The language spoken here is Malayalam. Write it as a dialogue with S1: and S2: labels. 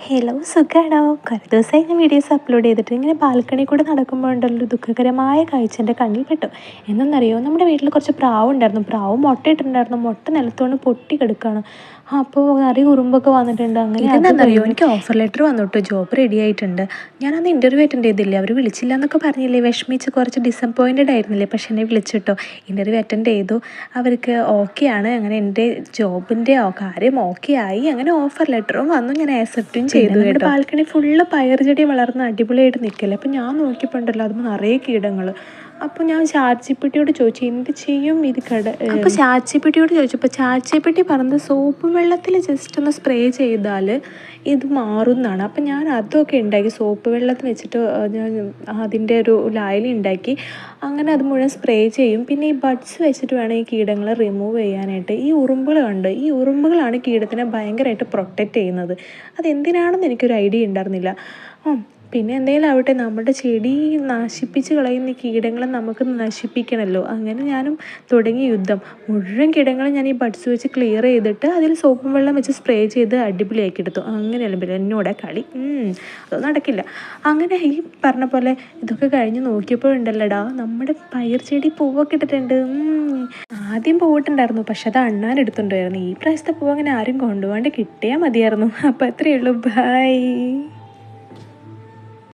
S1: ഹലോ സുഖാണോ? കുറേ ദിവസമായി ഞാൻ വീഡിയോസ് അപ്ലോഡ് ചെയ്തിട്ട് ഇങ്ങനെ ബാൽക്കണി കൂടെ നടക്കുമ്പോൾ ഉണ്ടല്ലോ ദുഃഖകരമായ കാഴ്ച എൻ്റെ കണ്ണിൽ പെട്ടു. എന്നറിയോ, നമ്മുടെ വീട്ടിൽ കുറച്ച് പ്രാവ് ഉണ്ടായിരുന്നു. പ്രാവ് മുട്ടയിട്ടുണ്ടായിരുന്നു. മുട്ട നിലത്തോണ്ട് പൊട്ടി കിടക്കുകയാണ്. അപ്പോൾ നിറയെ ഉറുമ്പൊക്കെ വന്നിട്ടുണ്ട്. അങ്ങനെ ഇതെന്താണെന്നറിയോ, എനിക്ക് ഓഫർ ലെറ്റർ വന്നിട്ട് ജോബ് റെഡി ആയിട്ടുണ്ട്. ഞാനന്ന് ഇൻ്റർവ്യൂ അറ്റൻഡ് ചെയ്തില്ലേ, അവർ വിളിച്ചില്ല എന്നൊക്കെ പറഞ്ഞില്ലേ, വിഷമിച്ച് കുറച്ച് ഡിസപ്പോയിൻറ്റഡ് ആയിരുന്നില്ലേ. പക്ഷെ എന്നെ വിളിച്ചിട്ടോ, ഇൻ്റർവ്യൂ അറ്റൻഡ് ചെയ്തു. അവർക്ക് ഓക്കെ ആണ്. അങ്ങനെ എൻ്റെ ജോബിൻ്റെ കാര്യം ഓക്കെ ആയി. അങ്ങനെ ഓഫർ ലെറ്ററും വന്നു. ഞാൻ ആക്സെപ്റ്റും ചെയ്തു. നമ്മുടെ ബാൽക്കണി ഫുള്ള് പയർ ചെടി വളർന്ന് അടിപൊളിയായിട്ട് നിൽക്കില്ല. അപ്പം ഞാൻ നോക്കിയപ്പോൾ ഉണ്ടല്ലോ അത് നിറയെ കീടങ്ങൾ. അപ്പോൾ ഞാൻ ചാറ്റ്ജിപിറ്റിയോട് ചോദിച്ചു എന്ത് ചെയ്യും ഇത് അപ്പോൾ ചാറ്റ്ജിപിറ്റിയോട് ചോദിച്ചപ്പോൾ ചാറ്റ്ജിപിറ്റി പറഞ്ഞത് സോപ്പ് വെള്ളത്തിൽ ജസ്റ്റ് ഒന്ന് സ്പ്രേ ചെയ്താൽ ഇത് മാറും എന്നാണ്. അപ്പം ഞാൻ അതൊക്കെ ഉണ്ടാക്കി, സോപ്പ് വെള്ളത്തിൽ വെച്ചിട്ട് ഞാൻ അതിൻ്റെ ഒരു ലായനി ഉണ്ടാക്കി. അങ്ങനെ അത് മുഴുവൻ സ്പ്രേ ചെയ്യും. പിന്നെ ഈ ബഡ്സ് വെച്ചിട്ട് വേണം ഈ കീടങ്ങളെ റിമൂവ് ചെയ്യാനായിട്ട്. ഈ ഉറുമ്പുകളുണ്ട്, ഈ ഉറുമ്പുകളാണ് കീടത്തിനെ ഭയങ്കരമായിട്ട് പ്രൊട്ടക്റ്റ് ചെയ്യുന്നത്. അതെന്തിനാണെന്ന് എനിക്കൊരു ഐഡിയ ഉണ്ടായിരുന്നില്ല. പിന്നെ എന്തെങ്കിലും ആവട്ടെ, നമ്മുടെ ചെടി നശിപ്പിച്ച് കളയുന്ന കീടങ്ങളെ നമുക്ക് നശിപ്പിക്കണമല്ലോ. അങ്ങനെ ഞാനും തുടങ്ങി യുദ്ധം. മുഴുവൻ കീടങ്ങളും ഞാൻ ഈ ബഡ്സ് വെച്ച് ക്ലിയർ ചെയ്തിട്ട് അതിൽ സോപ്പും വെള്ളം വെച്ച് സ്പ്രേ ചെയ്ത് അടിപൊളിയാക്കി എടുത്തു. അങ്ങനെയല്ല പിന്നെ എന്നോട് കളി, അത് നടക്കില്ല. അങ്ങനെ ഈ പറഞ്ഞ പോലെ ഇതൊക്കെ കഴിഞ്ഞ് നോക്കിയപ്പോഴുണ്ടല്ലടാ, നമ്മുടെ പയർ ചെടി പൂവൊക്കെ ഇട്ടിട്ടുണ്ട്. ആദ്യം പൂവിട്ടുണ്ടായിരുന്നു, പക്ഷെ അത് അണ്ണാൻ എടുത്തുകൊണ്ടുവരുന്നു. ഈ പ്രാവശ്യത്തെ പൂവ് അങ്ങനെ ആരും കൊണ്ടുപോകാണ്ട് കിട്ടിയാൽ മതിയായിരുന്നു. അപ്പോൾ അത്രയേ ഉള്ളൂ. ബൈ.